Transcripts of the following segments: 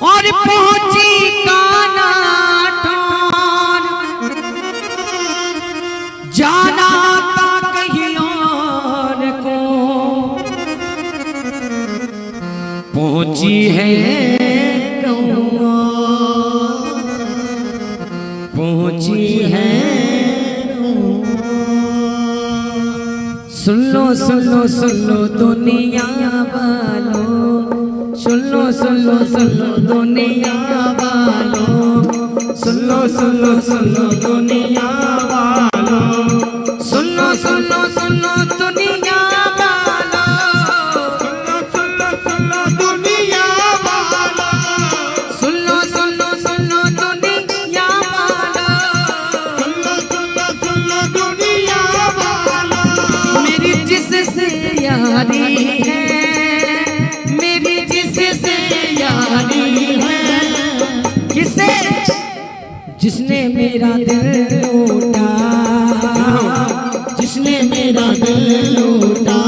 और पहुंची काना ठान, जाना था कहीं और को, पहुंची है कौआ, पहुंची है। सुन लो सुन लो सुन लो दुनिया वालों, सुन लो सुन लो सुन लो दुनिया वालों, सुन लो सुन लो सुन लो दुनिया वालों, सुन लो सुन लो सुन लो दुनिया वालों, सुन लो सुन लो दुनिया वालों, सुन लो सुन लो सुन लो दुनिया वालों, सुन लो सुन लो दुनिया वालों। मेरी जिससे यारी है, मेरी जिससे यारी है, किसे? जिसने मेरा दिल लूटा, जिसने मेरा दिल लूटा,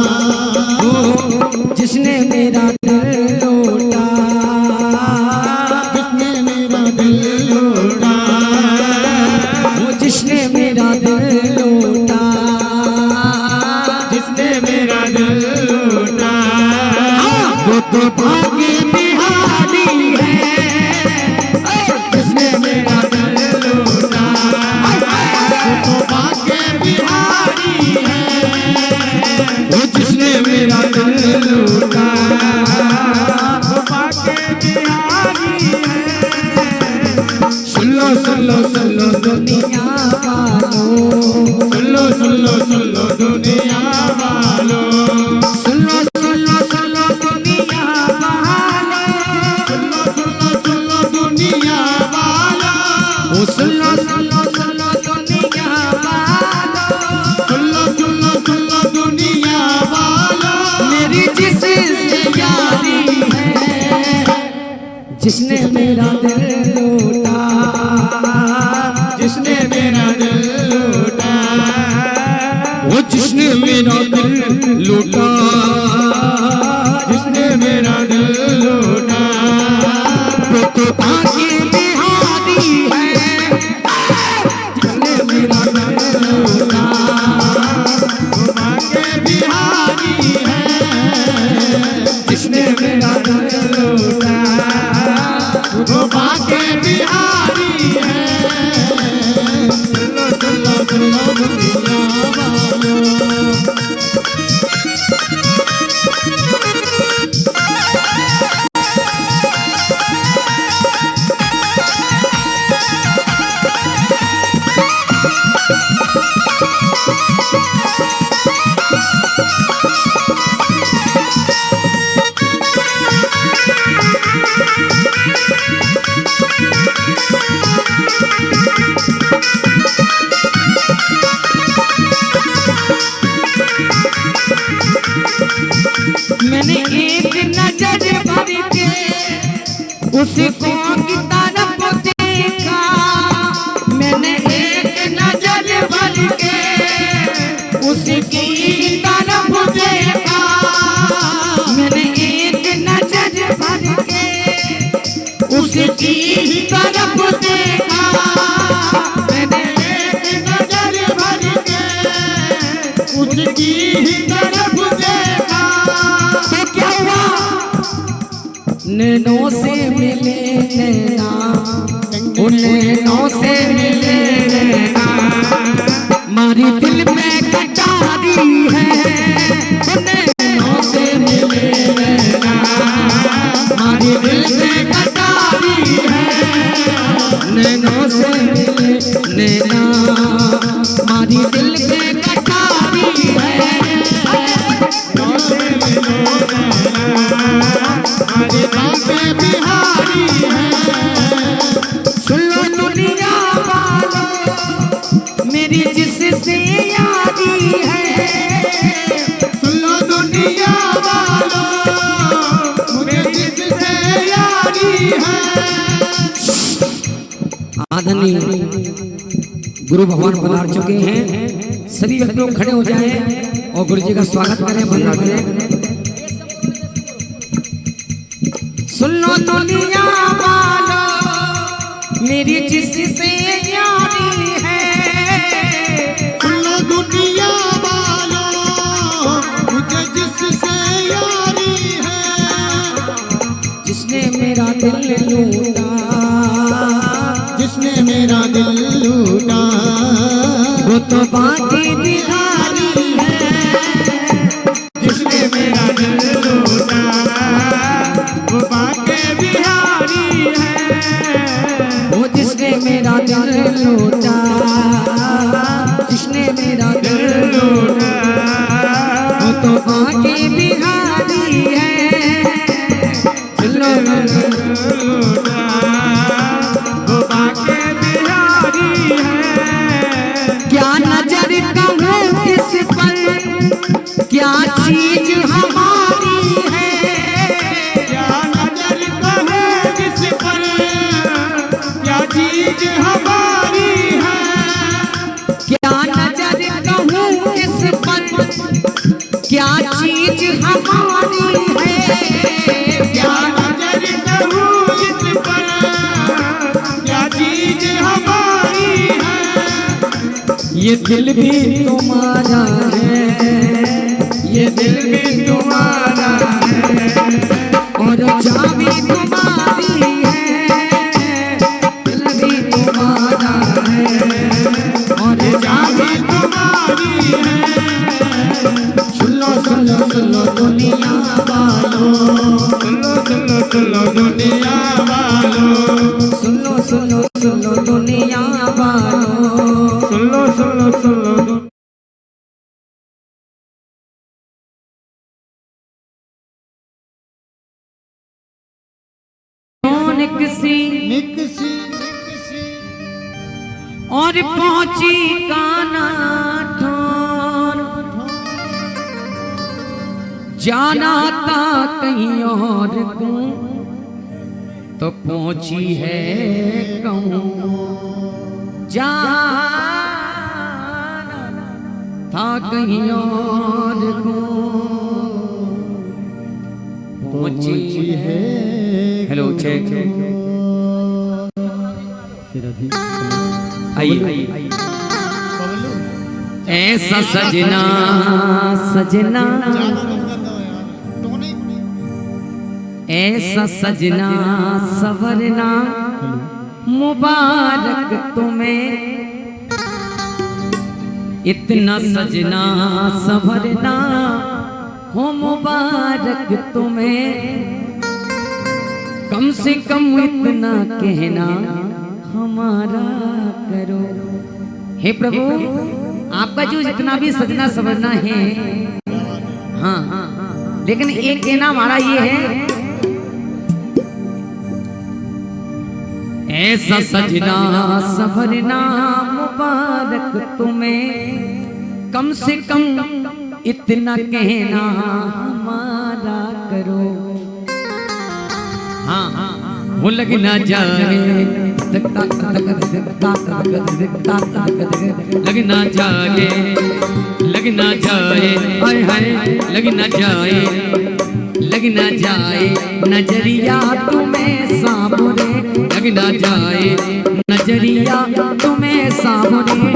जिसने मेरा दिल लूटा, जिसने मेरा दिल लूटा, वो जिसने मेरा दिल लूटा, जिसने मेरा दिल लूटा, वो तो भाग्य बिहारी है, जिसने मेरा दिल लूटा, वो तो भाग्य बिहारी है, वो जिसने मेरा दिल लूटा, वो भाग्य बिहारी है। सुन लो दुनिया वालों, सुन लो दुनिया वालों, सुन लो दुनिया वालों, सुन लो दुनिया वालों, ओ सुन लो दुनिया वालों, सुन लो दुनिया वालों। मेरी जिससे यारी है, जिसने मेरा दिल लूटा, जिसने मेरा दिल लूटा, वो जिसने मेरा दिल लूटा, जिसने मेरा दिल लूटा, वो तो भाग्य बिहारी है, जिसने मेरा दिल लूटा, वो भाग्य बिहारी है, जिसने मेरा दिल लूटा, वो भाग्य बिहारी है। सुन लो दुनिया वालों, मैंने एक नजर भर के उसको की तरफ देखा, मैंने एक नजर भर के उसकी तरफ देखा, मैंने एक नजर भर के उसकी तरफ देखा, मैंने एक नजर भर के उसकी तरफ देखा। तो क्या हुआ? नैनों से मिले नैना, उन नैनों से मिले नैना, मारी दिल में कटारी है, नैनों से मिले नैना, मारी दिल में कटारी है, नैनों से मिले नैना, मारी दिल में कटारी है, नैनों से मिले नैना, मारी भाग्य बिहारी है। सुन लो दुनिया वालों, मेरी जिससे यारी है, सुन लो दुनिया वालों, मेरी जिससे यारी है। आदरणीय गुरु भगवान पधार चुके हैं, सभी व्यक्ति लोग खड़े हो जाएं और गुरु जी का स्वागत करें, वंदना करें। सुन लो दुनिया वालों मेरी जिससे यारी है। सुन लो दुनिया वालों मुझे जिससे यारी है। जिसने मेरा दिल लूटा, जिसने मेरा दिल लूटा, वो तो बाकी बिहारी है। जिसने मेरा दिल लूटा वो बाके बिहारी है। वो जिसने मेरा दिल लूटा, जिसने मेरा दिल लूटा, वो तो बाकी बिहारी है। चलो लूटा वो बाके बिहारी है। क्या नजर कहूँ किस पर, क्या चीज हमारी है। क्या नजर कहे किस पर, क्या चीज हमारी है। क्या नजर कहूँ किस पर, क्या चीज हमारी है। क्या नजर कहूँ किस पर, क्या चीज हमारी है। ये दिल भी तुम्हारा है, ये दिल भी तुम्हारा है, और चाबी तुम्हारी है। दिल भी तुम्हारा है और चाबी तुम्हारी है। सुनो सुनो सुनो दुनिया वालों, सुनो सुनो सुनो दुनिया वालों, सुनो सुनो सुनो दुनिया वालों। सुनो सुनो सुनो किसी निकसी और पहुंची काना ठान, जाना था कहीं और को तो पहुंची है कहूँ। जाना था कहीं और को पहुंची है। हेलो चेक आइए। ऐसा सजना सजना, ऐसा सजना सवरना मुबारक तुम्हें। इतना सजना सवरना हो मुबारक तुम्हें। कम से कम इतना कहना हमारा करो। हे प्रभु, आपका जो जितना भी सजना सवरना है, हाँ लेकिन एक कहना हमारा ये है, ऐसा सजना सवरना मुबारक तुम्हें। कम से कम इतना कहना हमारा करो। हाँ वो लग ना जाए, लग ना जाए, लग ना जाए, हाय हाय लग ना जाए, लग ना जाए नजरिया तुम्हें सामने। लग ना जाए नजरिया तुम्हें सामने।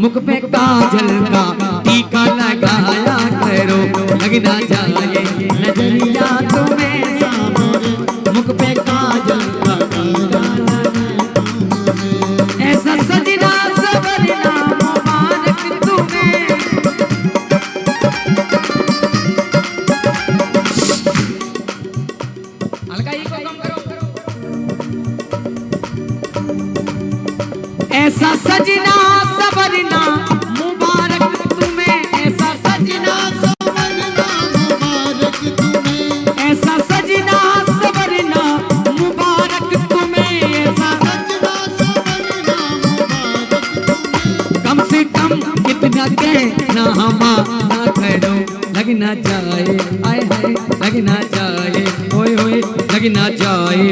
मुख पे काजल का टीका लगाया करो। लग ना जाए नजरिया तुम्हें सामने। मुख पे काजल का टीका लगाया। ऐसा सजना सवरना मुबारक तुम्हें। हल्का ही को कम करो। ऐसा सजना सवरना मुबारक तुम्हें। ऐसा सजना सवरना मुबारक तुम्हें। ऐसा सजना सवरना मुबारक तुम्हें। ऐसा सजना सवरना मुबारक तुम्हें। कम से कम इतना कहना हमारा करो। लग ना जाए आए हाय, लग ना जाए ओए ओए, लग ना जाए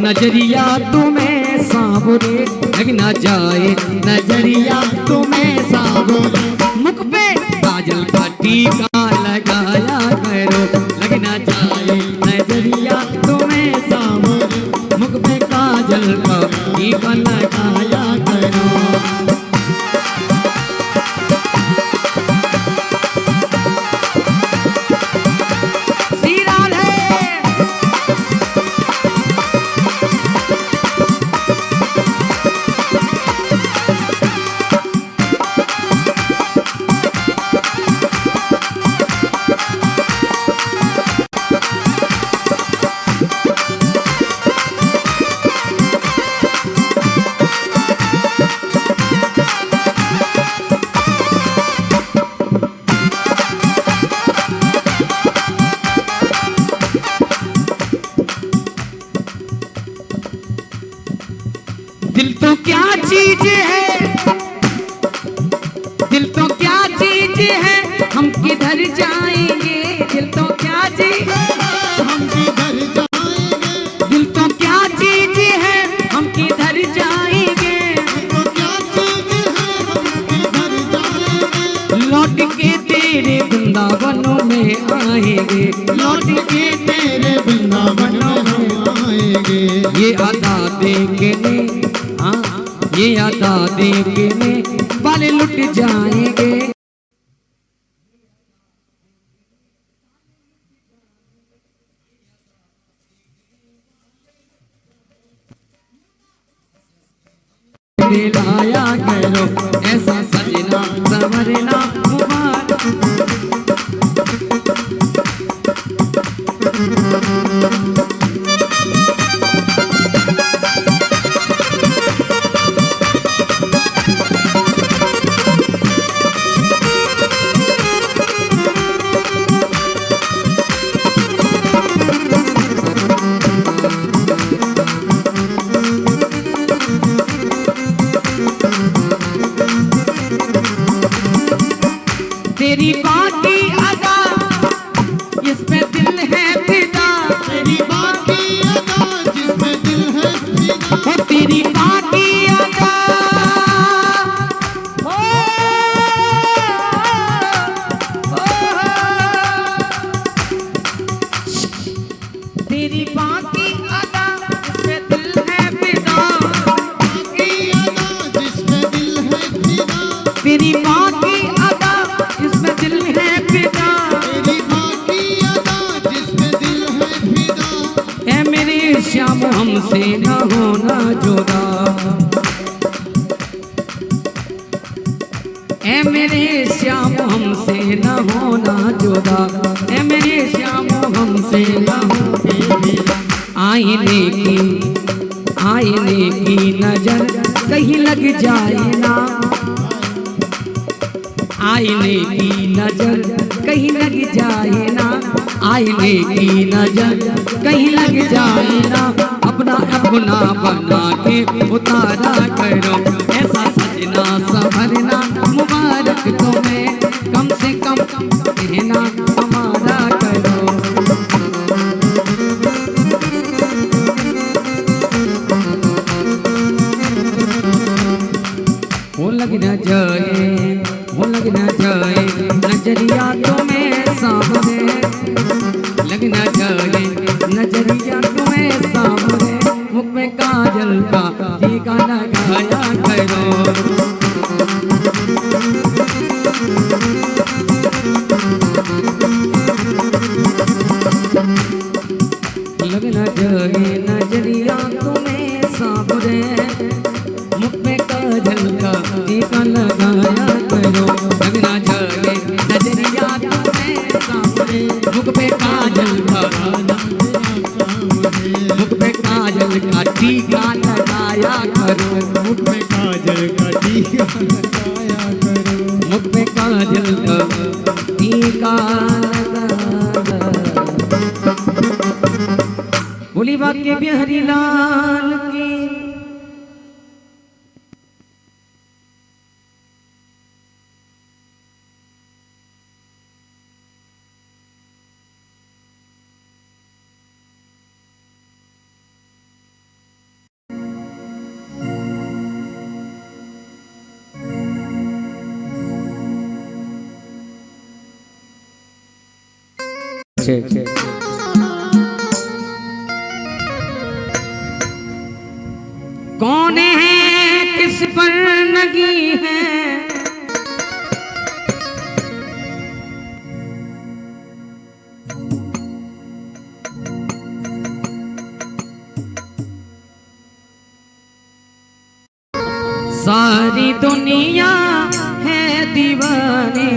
नजरिया तुम्हें सावरे। लग ना जाए नजरिया तुम्हें सावरे। मुख पे काजल का टीका लगाया करो। लग ना जाए नजरिया तुम्हें टीका लगाया करो। दिल तो क्या चीज है, दिल तो क्या चीज है, हम किधर जाएंगे। दिल तो क्या चीज है, हम किधर जाएंगे। दिल तो क्या चीज है, हम किधर जाएंगे। तो क्या चीज है, हम किधर जाएंगे। लौट के तेरे वृंदावनों में आएंगे। लौट के तेरे वृंदावनों में आएंगे। ये अदा देखने, हाँ ये अदा देखने वाले लुट जाएंगे। लाया करो ऐसा सजना संवरना मुबारक। तेरी बाकी अदा इसमें दिल है फिदा। तेरी बाकी अदा जिसमें दिल है फिदा। ओ तेरी बाकी अदा, ओ, तेरी बाकी अदा इसमें दिल है फिदा। बाकी अदा जिसमें दिल है फिदा। तेरी बाकी अदा इसमें दिल है फिदा। तेरी बाकी अदा जिसमें दिल है फिदा। ऐ मेरे श्याम हमसे न होना जुदा। ऐ मेरे श्याम हमसे न होना जुदा। ऐ मेरे श्याम हमसे न होना। आईने की नजर कहीं लग जाए ना। आईने की नजर कहीं लग जाए ना। आईने की नजर कहीं लग जाए ना। अपना अपना बना के उतारा करो ऐसा सजना संवरना मुबारक तुम्हें। कम से कम कहना हमारा करो। वो लग न जाए, वो लग न जाए नजरिया तुम्हें सामने। लग न जाए नजरिया तुम्हें सामने। मुख में काजल का टीका लगाया करो। लग न जाए नजरिया तुम्हें सामने। मुख में काजल का टीका लगाया करो। लग न जाए नजरिया तुम्हें सामने। मुख पे काजल का, मुख पे काजल का टीका लगाया करो। मुख में काजल का टीका लगाया करो। मुख पे काजल का टीका लगाया। बोली बाके बिहारी लाल की। ठीक। कौन है किस पर लगी है, सारी दुनिया है दीवाने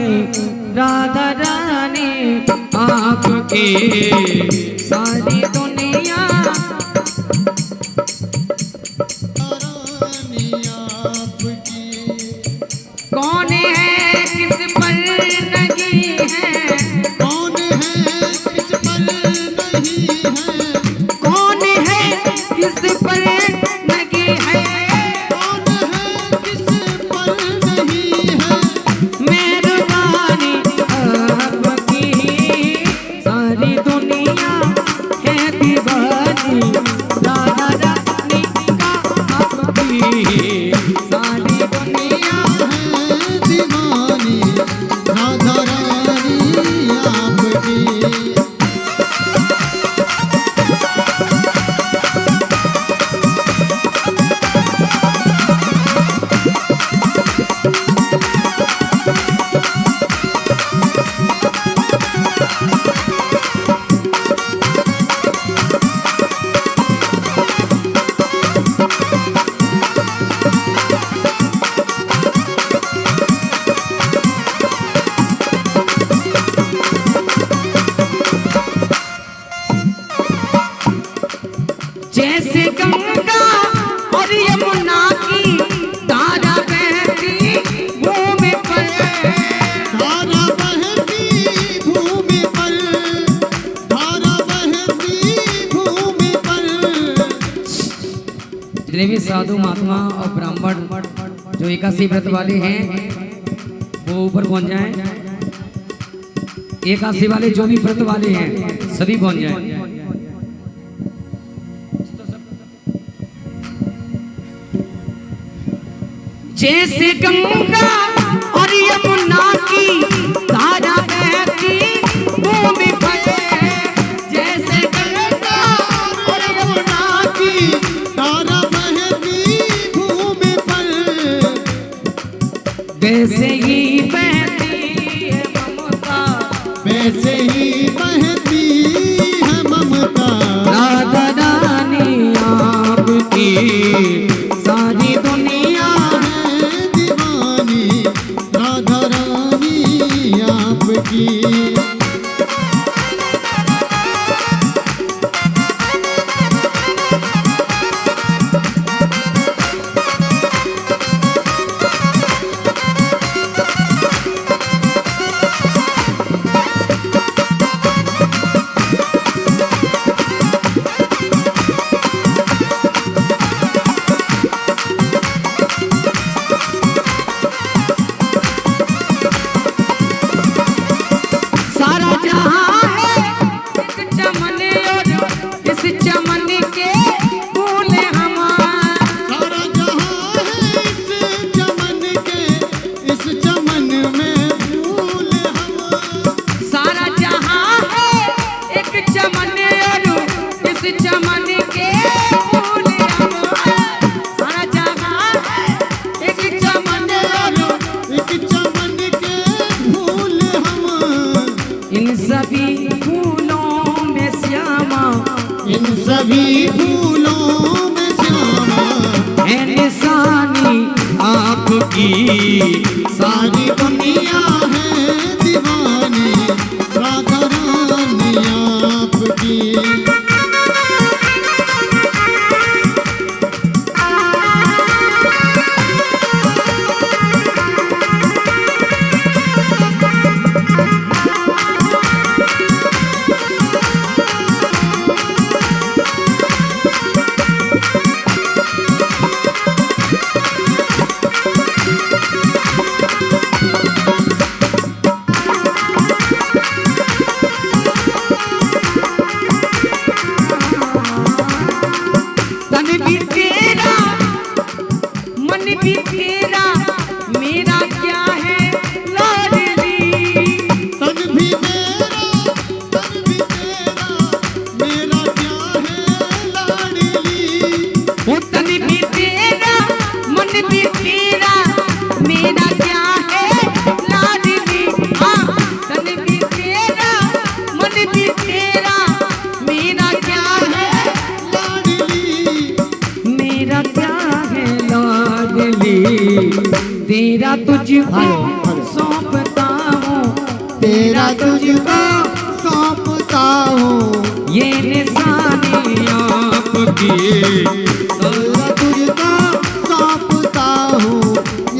राधा रानी आपके, सारी दुनिया रानी आपकी। कौन है किस पर लगी है, कौन है किस पर नहीं है, कौन है किस पर लगी है, कौन है किस पर नहीं है, मेहरबानी आपकी, सारी दुनिया है दीवानी राधा रानी का आपकी, सारी दुनिया है दीवानी राधा रानी आपकी। जैसे गंगा और यमुना की धारा बहती भूमि पर, धारा बहती भूमि पर, धारा बहती भूमि पर। जितने भी साधु महात्मा और ब्राह्मण जो एकादशी व्रत वाले हैं वो ऊपर पहुंच जाएं, एकादशी वाले जो भी व्रत वाले हैं सभी पहुंच जाएं। जैसे गंगा और यमुना की धारा बहती भूमि पर, जैसे गंगा और यमुना की धारा बहती भूमि पर, वैसे ही बहती है ममता, वैसे ही बहती है ममता। राधा रानी आपकी, सारी दुनिया है दीवानी राधा रानी आपकी। सारा जहां है एक चमन और इस चमन के फूल हमार, सारा जहां है इस चमन के, इस चमन में फूल हम। सारा जहां है एक चमन और इस चमन के फूल हमार, सारा जहां है एक चमन और एक चमन के फूल हम। इन सभी फूलों में श्यामा, इन सभी फूलों में श्यामा है निशानी आपकी, सारी दुनिया है दीवानी राधा रानी आपकी। तेरा तुझको हेलो। सौंपता हूँ, तेरा तुझको सौंपता हूँ, ये निशानी आपकी। तेरा तुझको सौंपता हूँ,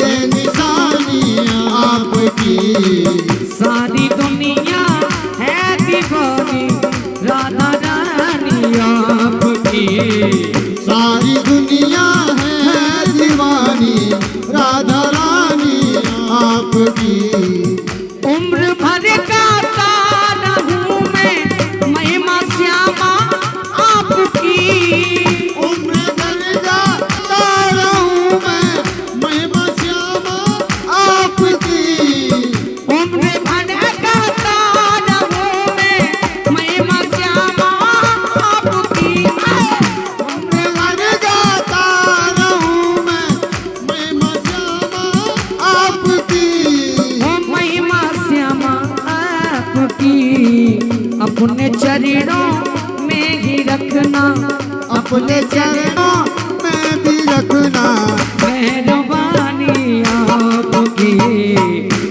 ये निशानी आपकी। सारी दुनिया है दीवानी राधा रानी आपकी। सारी दुनिया है दीवानी राधा रानी आपकी। उम्र भर का तारा हूँ मैं, महिमा श्यामा आपकी। उम्र भर जाता रहूं मैं, महिमा श्यामा आपकी। उम्र भर का तारा हूँ मैं, महिमा श्यामा आपकी। उम्र भर जाता रहूं मैं, महिमा श्यामा आपकी। ओ महिमा श्यामा आपकी। अपने चरणों में ही रखना, अपने चरणों में भी रखना, मेहरबानी आपकी।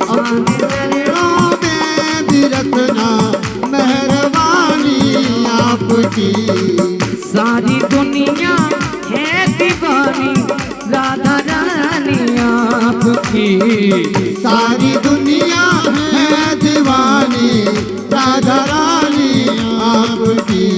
अपने चरणों में भी रखना, मेहरबानी आपकी। सारी दुनिया है दीवानी राधा रानी आपकी। सारी दुनिया है दीवानी राधा रानी आपकी।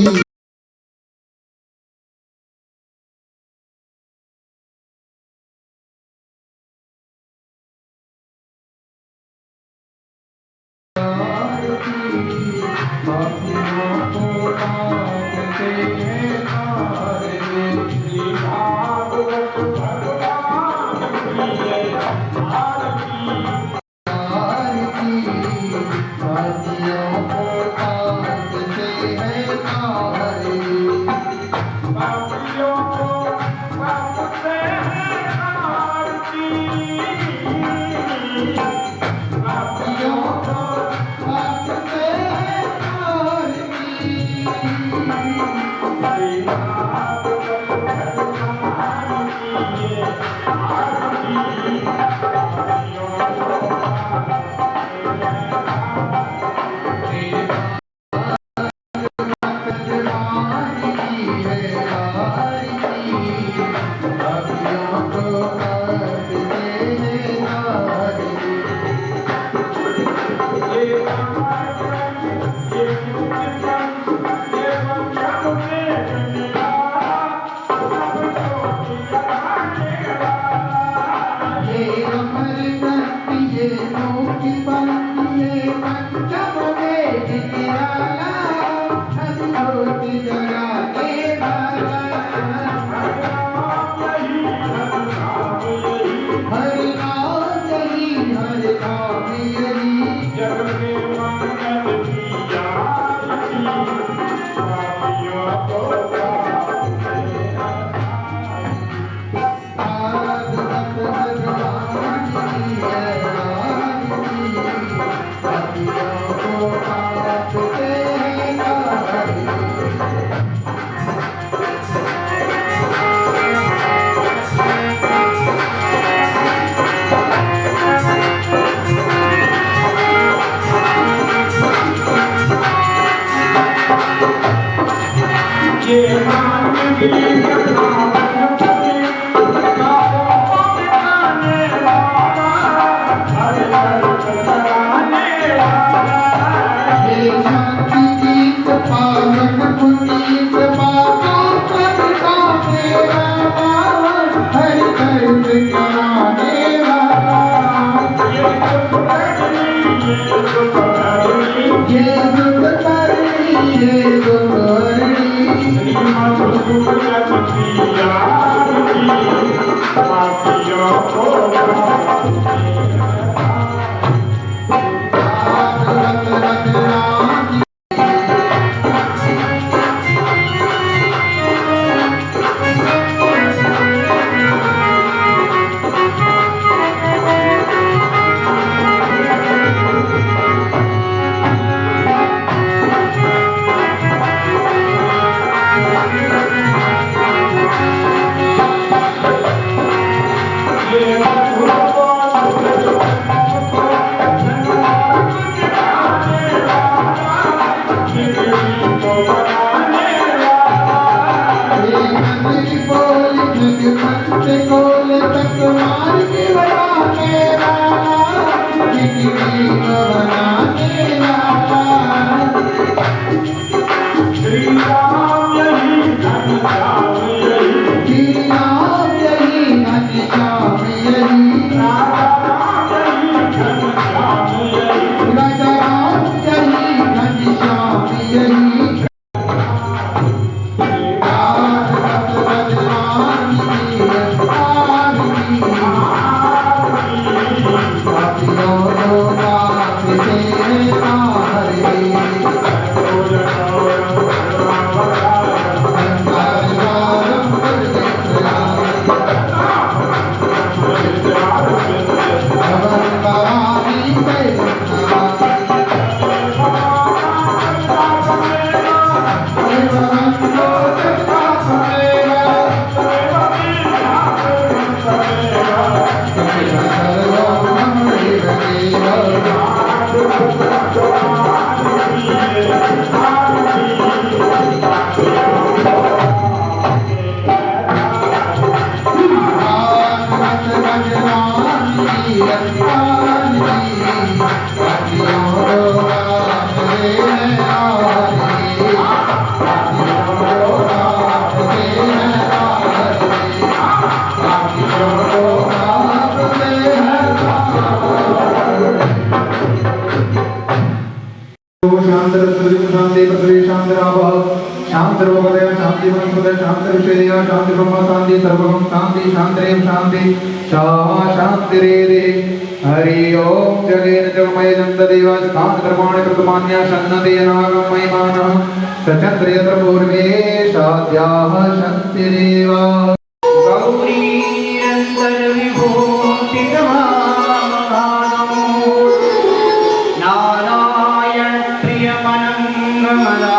नदी बोल जगमंत कोल तक मार के बना मेरा बिगड़ी बना मेरा श्री राम यही घनश्याम यही श्री राम यही घनश्याम यही राजा राम यही घनश्याम यही राजा राम यही घनश्याम यही शांति वनस्पतय शांति विषय शांति ब्रह्म शांति सर्वगम शांति शांतिरेव शांति शामा शांतिरेरे हरि ओम जगेन जगमय जन्तदेव स्थान कर्माणि कृतमान्या सन्नते नागम महिमानः सचन्द्र यत्र पूर्वे शाद्याः शान्तिरेव गौरी निरन्तर विभूति नारायण प्रियमनङ्गमदा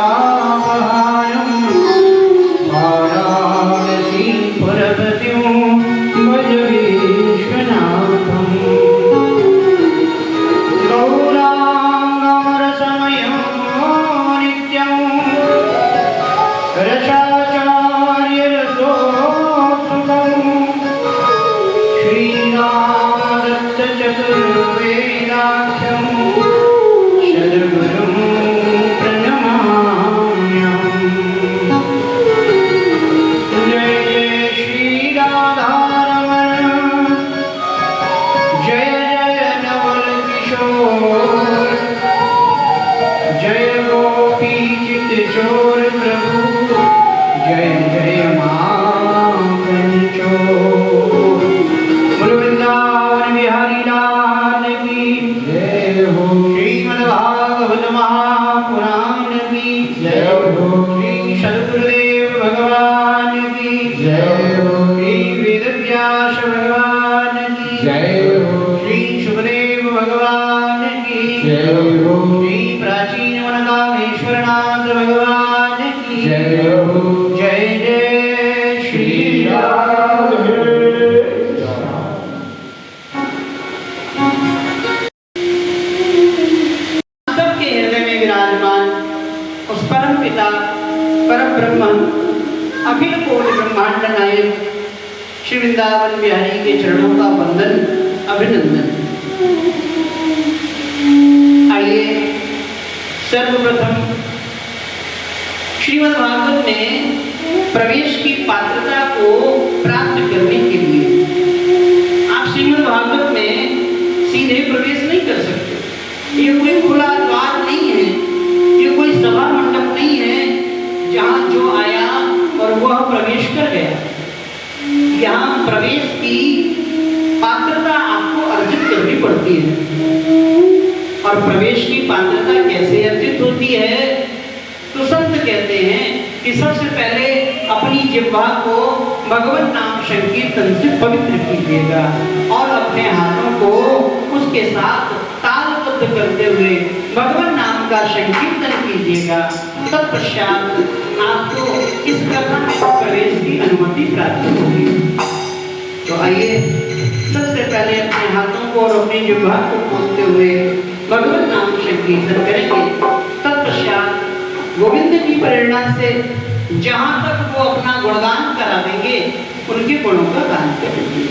अखिल कोटि ब्रह्मांड नायक श्री वृंदावन बिहारी के चरणों का वंदन अभिनंदन। आइए सर्वप्रथम श्रीमद् भागवत में प्रवेश की पात्रता को प्राप्त करने के लिए आप श्रीमद् भागवत में सीधे प्रवेश नहीं कर सकते। ये कोई खुला द्वार नहीं है, ये कोई सभा मंडप नहीं है जहाँ जो आया और वह प्रवेश कर गया। यहाँ प्रवेश की पात्रता आपको अर्जित करनी पड़ती है। और प्रवेश की पात्रता कैसे अर्जित होती है? तो संत कहते हैं कि सबसे पहले अपनी जिह्वा को भगवत नाम संकीर्तन से पवित्र कीजिएगा और अपने हाथों को उसके साथ तालबद्ध करते हुए भगवत नाम का संकीर्तन कीजिएगा। तत्पश्चात आपको इस कथा में प्रवेश की अनुमति प्राप्त होगी। तो आइए सबसे पहले अपने हाथों को और अपनी जिह्वा को खोलते हुए भगवत नाम संकीर्तन करेंगे। तत्पश्चात गोविंद की प्रेरणा से जहां तक वो अपना गुणगान करा देंगे उनके गुणों का गान करेंगे।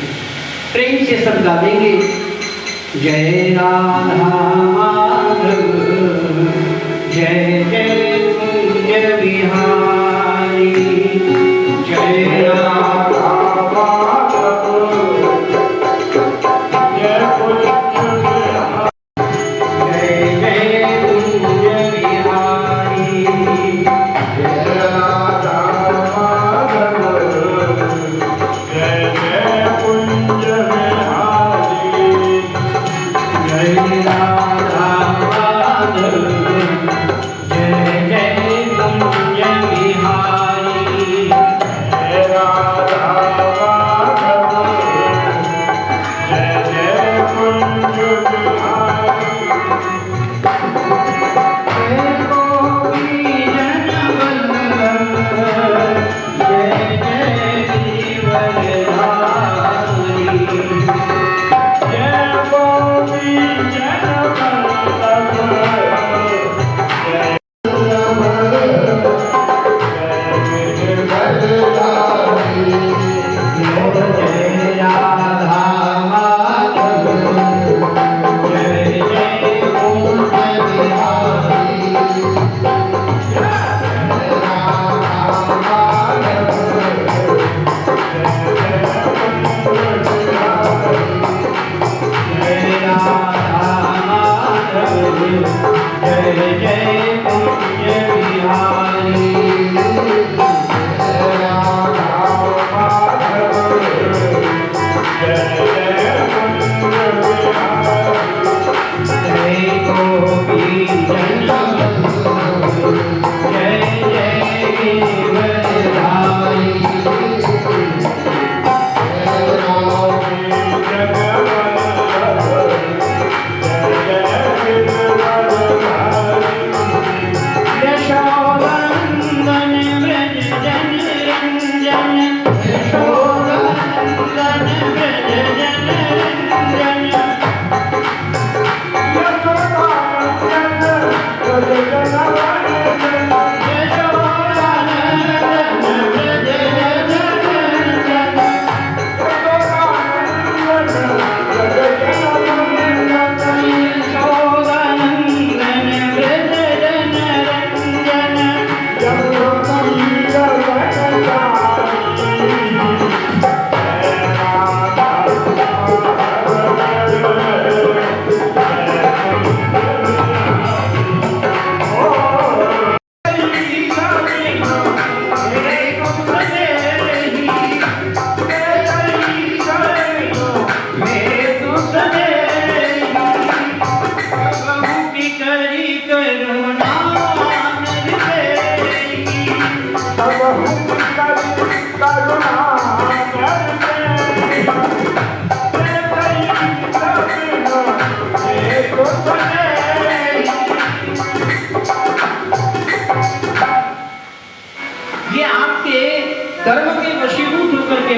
प्रेम से सब गा देंगे, जय राधा माधव, जय जय कुंज बिहारी, जय राधा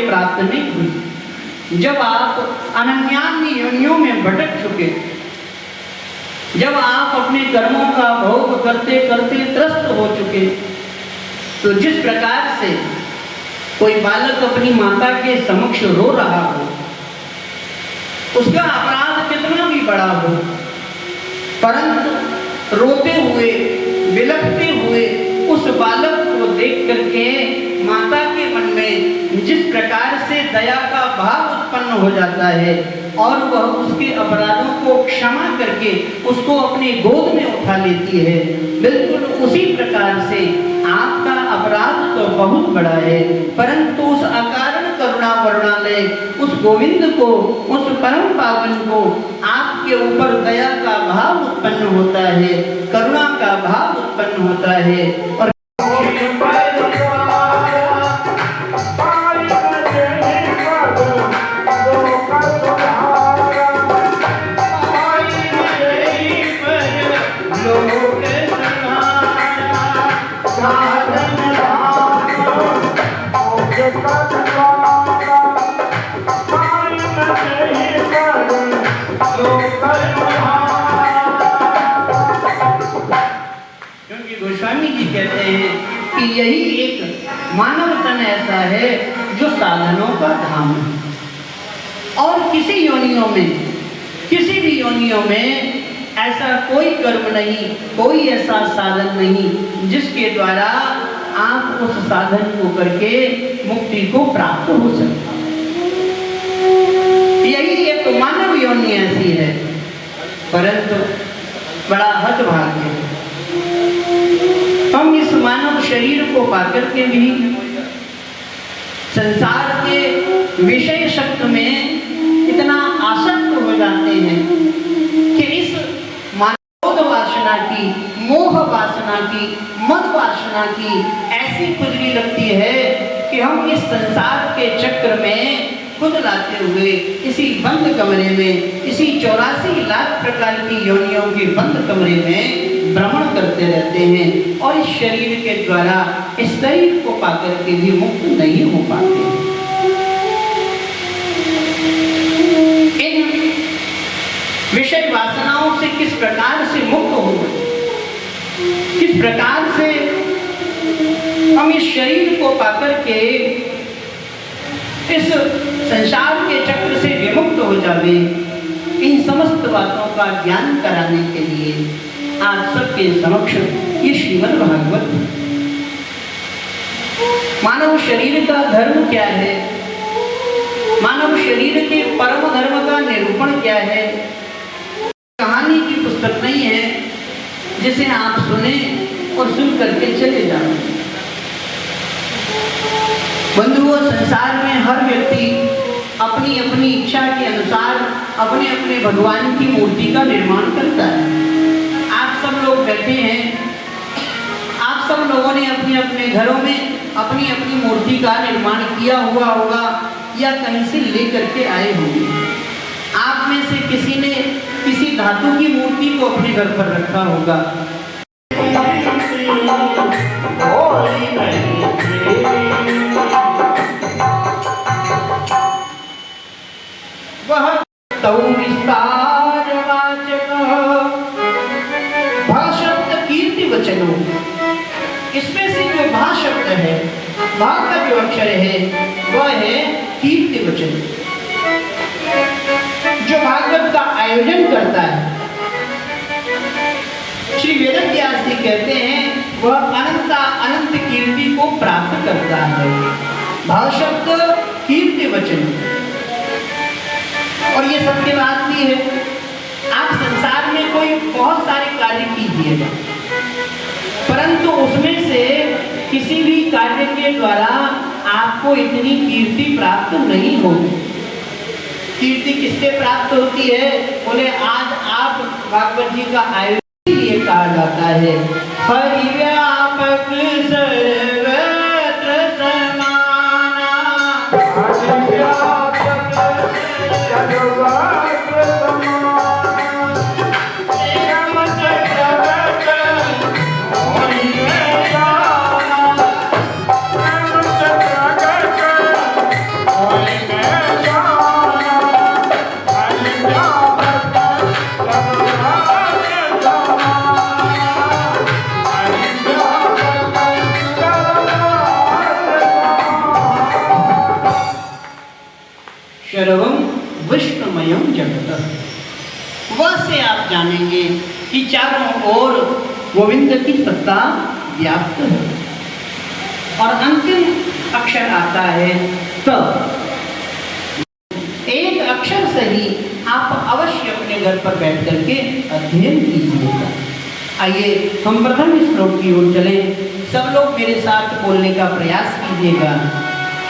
प्राप्त नहीं हुई। जब आप अनन्यान्य योनियों में भटक चुके, जब आप अपने कर्मों का भोग करते करते त्रस्त हो चुके, तो जिस प्रकार से कोई बालक अपनी माता के समक्ष रो रहा हो, उसका अपराध कितना भी बड़ा हो, परंतु रोते हुए बिलखते हुए उस बालक को देख करके माता के मन में जिस प्रकार से दया का भाव उत्पन्न हो जाता है और वह उसके अपराधों को क्षमा करके उसको अपने गोद में उठा लेती है, बिल्कुल उसी प्रकार से आपका अपराध तो बहुत बड़ा है, परंतु उस अकारण करुणा वरुणालय उस गोविंद को, उस परम पावन को आपके ऊपर दया का भाव उत्पन्न होता है, करुणा का भाव उत्पन्न होता है। और क्योंकि गोस्वामी जी कहते हैं कि यही एक मानव तन ऐसा है जो साधनों का धाम है। और किसी भी योनियों में ऐसा कोई कर्म नहीं, कोई ऐसा साधन नहीं जिसके द्वारा आप उस साधन को करके मुक्ति को प्राप्त हो सकता। यही एक मानव योनि ऐसी है, परंतु बड़ा हतभाग्य है हम इस मानव शरीर को पाकर के भी संसार के विषय शक्ति में इतना आसक्त हो जाते हैं कि इस मानव वासना की, मोह वासना की, मद वासना की ऐसी खुजली लगती है कि हम इस संसार के चक्र में खुद लाते हुए इसी बंद कमरे में, इसी 84 लाख प्रकार की योनियों के बंद कमरे में भ्रमण करते रहते हैं और इस शरीर के द्वारा इस शरीर को पाकर के भी मुक्त नहीं हो पाते। इन विषय वासनाओं से किस प्रकार से मुक्त हो, किस प्रकार से हम इस शरीर को पाकर के इस संसार के चक्र से विमुक्त हो जावे, इन समस्त बातों का ज्ञान कराने के लिए आप सबके समक्ष ये श्रीमद् भागवत। मानव शरीर का धर्म क्या है, मानव शरीर के परम धर्म का निरूपण क्या है, कहानी की पुस्तक नहीं है जिसे आप सुने और सुन करके चले जाओ। बंधुओं, संसार में हर व्यक्ति अपनी अपनी इच्छा के अनुसार अपने अपने भगवान की मूर्ति का निर्माण करता है। आप सब लोग बैठे हैं, आप सब लोगों ने अपने अपने घरों में अपनी अपनी मूर्ति का निर्माण किया हुआ होगा या कहीं से ले करके आए होंगे। आप में से किसी ने किसी धातु की मूर्ति को अपने घर पर रखा होगा। वह तौ विस्तार वाचक भाषब्द कीर्ति वचनो, इसमें से जो भा शब्द है, भा का जो अक्षर है वह है कीर्ति वचन। जो भागवत का आयोजन करता है, श्री वेदव्यास जी कहते हैं वह अनंत कीर्ति को प्राप्त करता है। भाव शब्द कीर्ति वचन, और ये सबके बात भी है। आप संसार में कोई बहुत सारे कार्य कीजिएगा, परंतु उसमें से किसी भी कार्य के द्वारा आपको इतनी कीर्ति प्राप्त नहीं होगी। कीर्ति किससे प्राप्त होती है? बोले आज आप भागवत जी का आयोजन लिए कहा जाता है। परिव्यापक सर्वत्र समाना, सर्वम विष्णुमयम जगत। वह से आप जानेंगे कि चारों ओर गोविंद की सत्ता व्याप्त है। और अंतिम अक्षर आता है त। एक अक्षर से ही आप अवश्य अपने घर पर बैठ करके अध्ययन कीजिएगा। आइए हम प्रथम श्लोक की ओर चलें। सब लोग मेरे साथ बोलने का प्रयास कीजिएगा।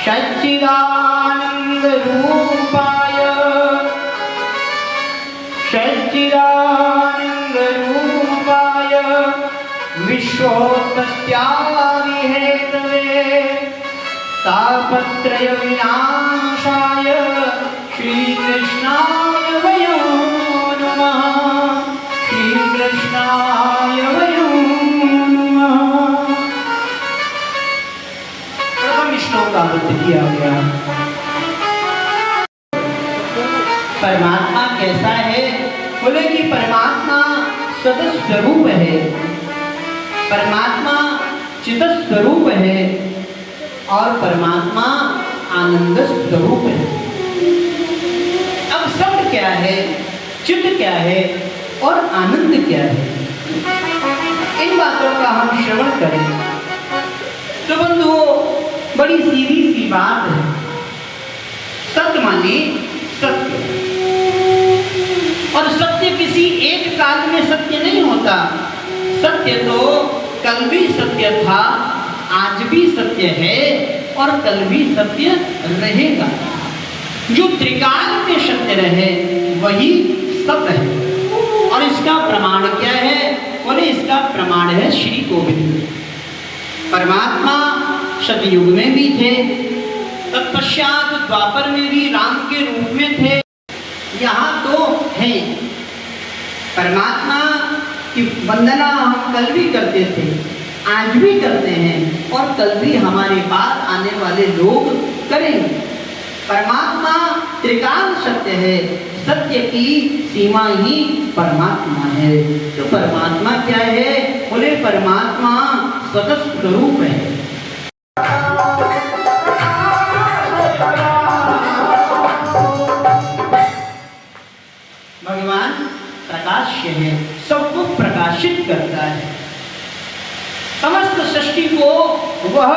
सच्चिदानंद रूपाय, सच्चिदानंद रूपाय विश्वोत्पत्त्यादि हेतवे तापत्रय विनाशाय श्रीकृष्णाय वयं नमः, श्रीकृष्णाय वयं नमः। प्रथम श्लोक का अर्थ किया गया। परमात्मा कैसा है? बोले कि परमात्मा सदस्वरूप है। परमात्मा चित स्वरूप है और परमात्मा आनंद स्वरूप है। अब सत्य क्या है, चित क्या है और आनंद क्या है, इन बातों का हम श्रवण करें तो बंधुओं बड़ी सीधी सी बात है। सत्य माने सत्य, और सत्य किसी एक काल में सत्य नहीं होता। सत्य तो कल भी सत्य था, आज भी सत्य है और कल भी सत्य रहेगा। जो त्रिकाल में सत्य रहे वही सत्य है। और इसका प्रमाण क्या है? बोले इसका प्रमाण है श्री गोविंद। परमात्मा सतयुग में भी थे, तत्पश्चात द्वापर में भी राम के रूप में थे। यहाँ तो है परमात्मा की वंदना हम कल भी करते थे, आज भी करते हैं और कल भी हमारे बाद आने वाले लोग करेंगे। परमात्मा त्रिकाल सत्य है, सत्य की सीमा ही परमात्मा है। तो परमात्मा क्या है? बोले परमात्मा स्वतः स्वरूप है। भगवान प्रकाश्य है, सबको प्रकाशित करता है। समस्त सृष्टि को वह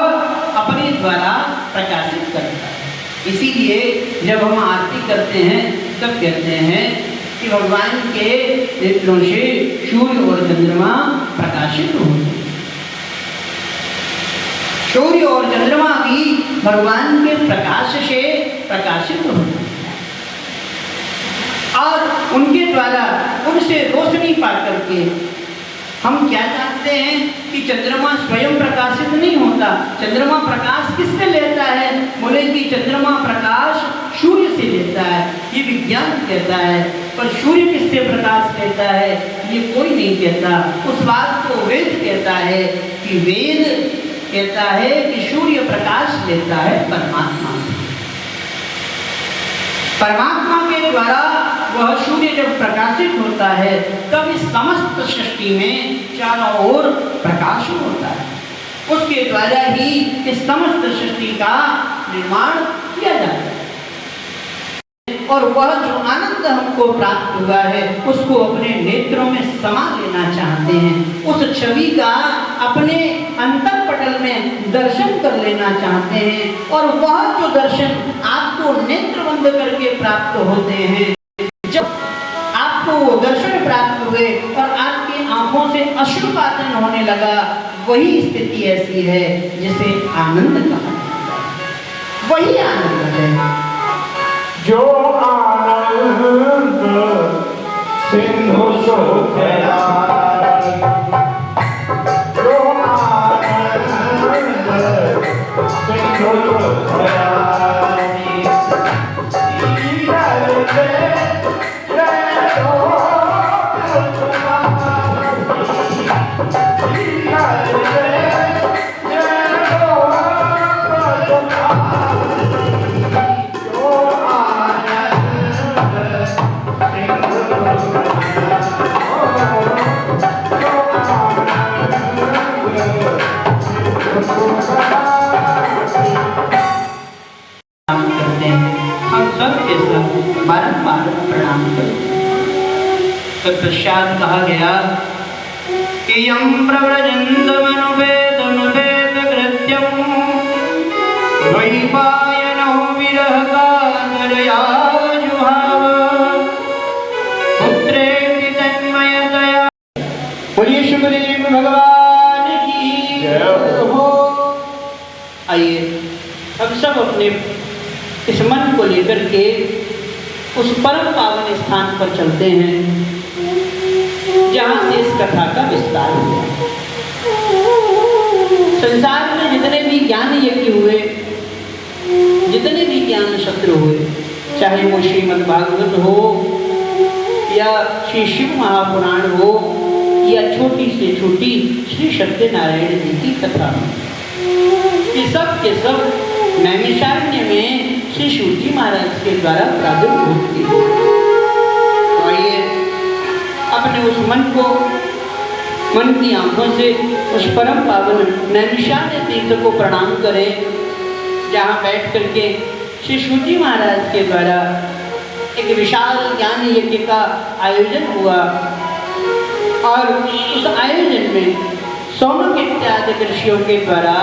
अपने द्वारा प्रकाशित करता है। इसीलिए जब हम आरती करते हैं तब कहते हैं कि भगवान के नेत्रों से सूर्य और चंद्रमा प्रकाशित होते हैं। सूर्य और चंद्रमा भी भगवान के प्रकाश से प्रकाशित होते हैं और उनके द्वारा उनसे रोशनी पा करके हम क्या जानते हैं कि चंद्रमा स्वयं प्रकाशित नहीं होता। चंद्रमा प्रकाश किससे लेता है? बोले कि चंद्रमा प्रकाश सूर्य से लेता है, ये विज्ञान कहता है। पर सूर्य किससे प्रकाश लेता है ये कोई नहीं कहता। उस बात को वेद कहता है कि वेद कहता है कि सूर्य प्रकाश लेता है परमात्मा से। परमात्मा के द्वारा वह सूर्य जब प्रकाशित होता है तब इस समस्त सृष्टि में चारों ओर प्रकाश होता है। उसके द्वारा ही इस समस्त सृष्टि का निर्माण किया जाता है। और वह जो आनंद हमको प्राप्त हुआ है उसको अपने नेत्रों में समा लेना चाहते हैं। उस छवि का अपने अंतरपटल में दर्शन कर लेना चाहते हैं। और वह जो दर्शन आपको नेत्र बंद करके प्राप्त होते हैं, जब आपको वो दर्शन प्राप्त हुए और आपकी आंखों से अश्रुपातन होने लगा, वही स्थिति ऐसी है जिसे आनंद कहा जाता है। वही आनंद है जो आनंद सिंधु शोधया, जो आनंद सिंधु शोधया, बारंबार प्रणाम करो। तत्पश्चात कहा गया कि यं प्रव्रजन्तमनुपेतमपेतकृत्यं द्वैपायनो विरहकातरया जुहाव पुत्रेति तन्मयतया। बोलिए शुभदेव भगवान की जय हो। आइए अब सब अपने इस मन को लेकर के उस परम पावन स्थान पर चलते हैं जहाँ से इस कथा का विस्तार हुआ। संसार में जितने भी ज्ञान यज्ञ हुए, जितने भी ज्ञान सत्र हुए, चाहे वो श्रीमद् भागवत हो या श्री शिव महापुराण हो या छोटी से छोटी श्री सत्यनारायण जी की कथा हो, ये सब के सब नैमिषारण्य में श्री शिवजी महाराज के द्वारा प्रादुर्भूत की। तो आइए अपने उस मन को मन की आंखों से उस परम पावन नैमिषारण्य तीर्थ को प्रणाम करें, जहाँ बैठ करके श्री सूजी महाराज के द्वारा एक विशाल ज्ञान यज्ञ का आयोजन हुआ। और उस आयोजन में सौनक इत्यादि ऋषियों के द्वारा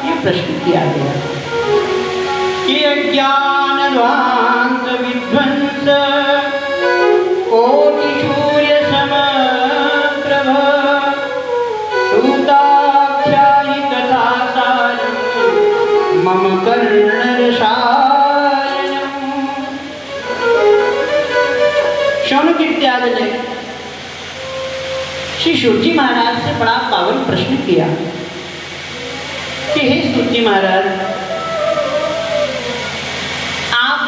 ये प्रश्न किया गया कि अज्ञान ध्वांत विध्वंस कोटि सूर्य समप्रभ सूताख्यायि कथा सारं मम कर्णरसायनम्। शौनक इत्यादि ने श्री सूजी महाराज से बड़ा पावन प्रश्न किया कि हे सूजी महाराज, आप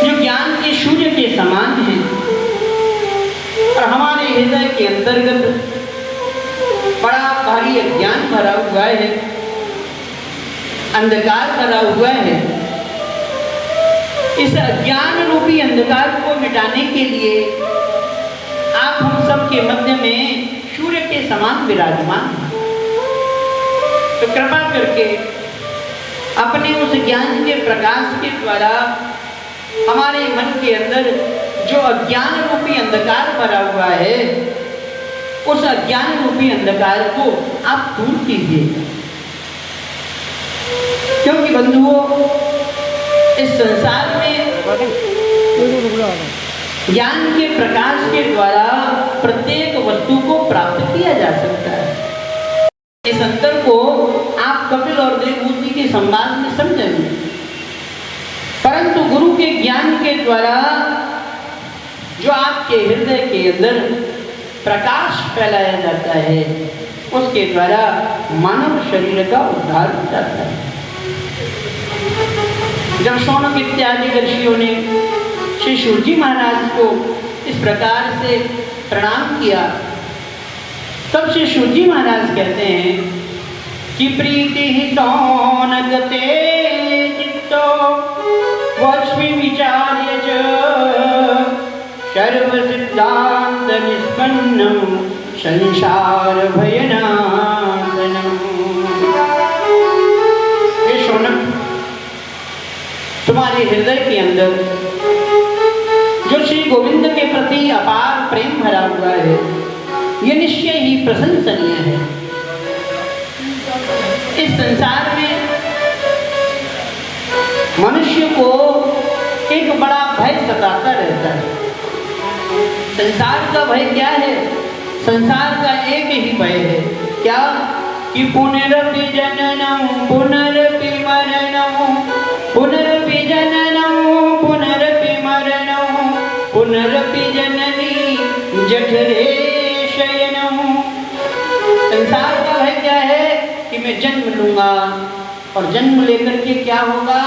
जो ज्ञान के सूर्य के समान हैं और हमारे हृदय के अंतर्गत बड़ा भारी अज्ञान भरा हुआ है, अंधकार भरा हुआ है। इस अज्ञान रूपी अंधकार को मिटाने के लिए आप हम सब के मध्य में सूर्य के समान विराजमान हैं। तो कृपा करके अपने उस ज्ञान के प्रकाश के द्वारा हमारे मन के अंदर जो अज्ञान रूपी अंधकार भरा हुआ है, उस अज्ञान रूपी अंधकार को आप दूर कीजिए। क्योंकि बंधुओं, इस संसार में ज्ञान के प्रकाश के द्वारा प्रत्येक वस्तु को प्राप्त किया जा सकता है। इस अंतर को आप कपिल और देवभूति के संवाद में समझेंगे, परंतु गुरु के ज्ञान के द्वारा जो आपके हृदय के अंदर प्रकाश फैलाया जाता है, उसके द्वारा मानव शरीर का उद्धार हो जाता है। जब शौनक इत्यादि ऋषियों ने श्री सूजी महाराज को इस प्रकार से प्रणाम किया, तब श्री सूजी महाराज कहते हैं कि प्रीति ही शौनक ते चित्तो वक्ष्मि विचार्य च सर्व सिद्धांत निष्पन्नम संसार भयनाशनम। हे शौनक, तुम्हारे हृदय के अंदर जो श्री गोविंद के प्रति अपार प्रेम भरा हुआ है, ये निश्चय ही प्रशंसनीय है। इस संसार में मनुष्य को एक बड़ा भय सताता रहता है। संसार का भय क्या है? संसार का एक ही भय है, क्या? कि पुनरपि जननम पुनरपि मरणम पुनरपि जननम पुनरपि मरणम पुनरपि जननी जठरे शयनम। संसार का भय क्या है? कि मैं जन्म लूंगा और जन्म लेकर के क्या होगा?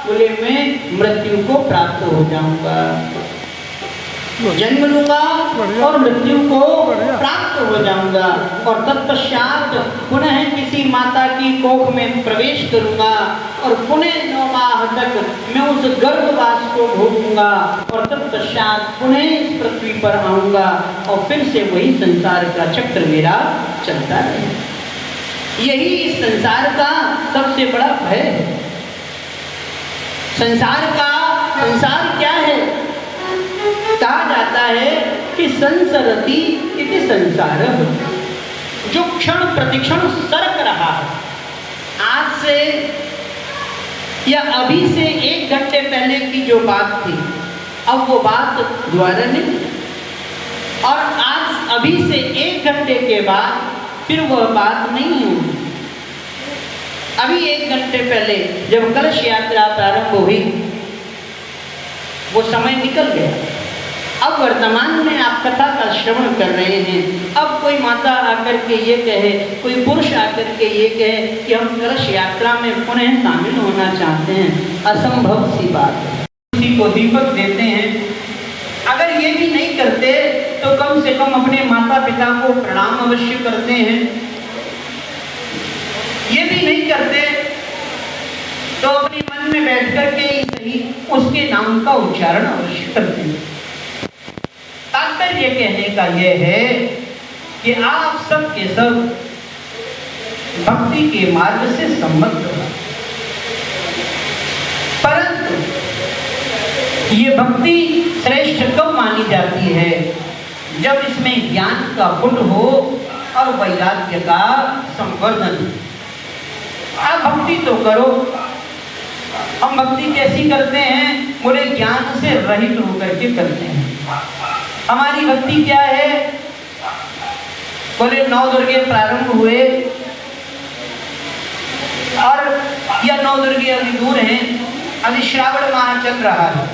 बोले मैं मृत्यु को प्राप्त हो जाऊंगा। जन्म लूंगा और मृत्यु को प्राप्त हो जाऊंगा और तत्पश्चात पुनः किसी माता की कोख में प्रवेश करूंगा और पुनः 9 माह तक मैं उस गर्भवास को भोगूंगा और तत्पश्चात पुनः इस पृथ्वी पर आऊंगा और फिर से वही संसार का चक्र मेरा चलता रहे। यही इस संसार का सबसे बड़ा भय है। संसार क्या है? कहा जाता है कि संसरति इति संसारः, जो क्षण प्रतिक्षण सरक रहा है। आज से या अभी से 1 घंटे पहले की जो बात थी, अब वो बात दोबारा नहीं, और आज अभी से 1 घंटे के बाद फिर वह बात नहीं होगी। अभी 1 घंटे पहले जब कलश यात्रा प्रारंभ हुई, वो समय निकल गया। अब वर्तमान में आप कथा का श्रवण कर रहे हैं। अब कोई माता आकर के ये कहे, कोई पुरुष आकर के ये कहे कि हम कलश यात्रा में पुनः शामिल होना चाहते हैं, असंभव सी बात है। किसी को दीपक देते हैं, अगर ये भी नहीं करते तो कम से कम अपने माता पिता को प्रणाम अवश्य करते हैं। ये भी नहीं करते तो अपने मन में बैठ करके ही सही उसके नाम का उच्चारण अवश्य करते हैं। तात्पर्य तात्पर्य कहने का यह है कि आप सब के सब भक्ति के मार्ग से सम्मत हो, परंतु ये भक्ति श्रेष्ठ कब मानी जाती है? जब इसमें ज्ञान का पुट हो और वैराग्य का संवर्धन। आप भक्ति तो करो। हम भक्ति कैसी करते हैं? बोले ज्ञान से रहित होकर के करते हैं। हमारी भक्ति क्या है? बोले 9 दुर्गे प्रारंभ हुए और यह 9 दुर्गे अभी दूर हैं, अभी श्रावण माह चल रहा है।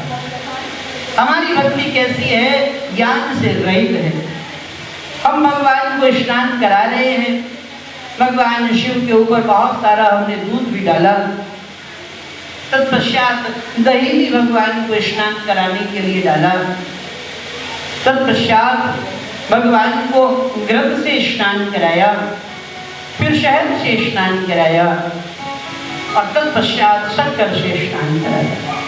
हमारी भक्ति कैसी है? ज्ञान से रहित है। हम भगवान को स्नान करा रहे हैं, भगवान शिव के ऊपर बहुत सारा हमने दूध भी डाला, तत्पश्चात दही भी भगवान को स्नान कराने के लिए डाला, तत्पश्चात भगवान को गर्भ से स्नान कराया, फिर शहद से स्नान कराया और तत्पश्चात शक्कर से स्नान कराया।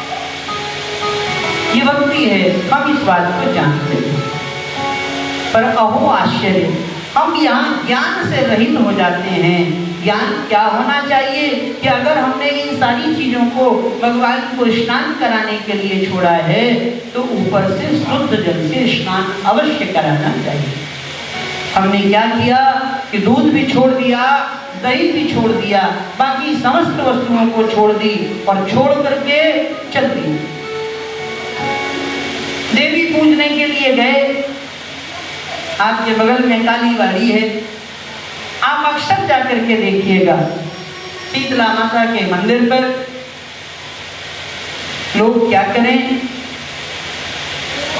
ये भक्ति है, हम इस बात को जानते हैं। पर अहो आश्चर्य, हम यहाँ ज्ञान से रहित हो जाते हैं। ज्ञान क्या होना चाहिए कि अगर हमने इन सारी चीजों को भगवान को स्नान कराने के लिए छोड़ा है तो ऊपर से शुद्ध जल से स्नान अवश्य कराना चाहिए। हमने क्या किया कि दूध भी छोड़ दिया, दही भी छोड़ दिया, बाकी समस्त वस्तुओं को छोड़ दी और छोड़ करके चल दी। देवी पूजने के लिए गए, आपके बगल में काली वाड़ी है, आप अक्सर जाकर के देखिएगा शीतला माता के मंदिर पर लोग क्या करें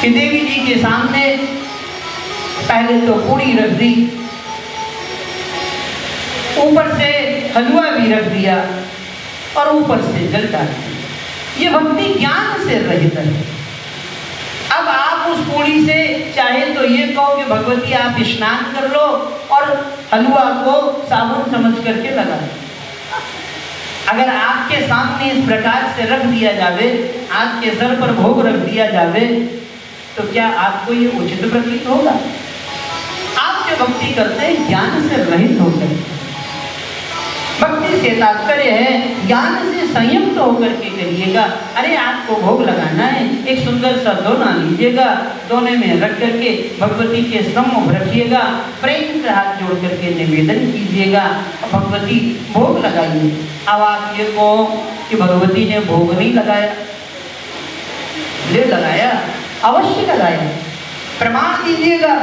कि देवी जी के सामने पहले तो पूरी रख दी, ऊपर से हलवा भी रख दिया और ऊपर से जल डाल दिया। ये भक्ति ज्ञान से रहित है। अब आप उस पूरी से चाहे तो ये कहो कि भगवती आप स्नान कर लो और हलवा को साबुन समझ करके लगा दो। अगर आपके सामने इस प्रकार से रख दिया जावे, आपके सर पर भोग रख दिया जावे, तो क्या आपको ये उचित प्रतीत होगा? आप जो भक्ति करते हैं ज्ञान से रहित होकर। भक्ति से तात्पर्य है ज्ञान से संयुक्त होकर के करिएगा। अरे आपको भोग लगाना है, एक सुंदर सा दोना लीजिएगा, दोने में रख करके भगवती के सम्मुख रखिएगा, प्रेम से हाथ जोड़ करके निवेदन कीजिएगा, भगवती भोग लगाइए। अब आप ये कहो कि भगवती ने भोग नहीं लगाया, ले लगाया, अवश्य लगाया, प्रमाण दीजिएगा।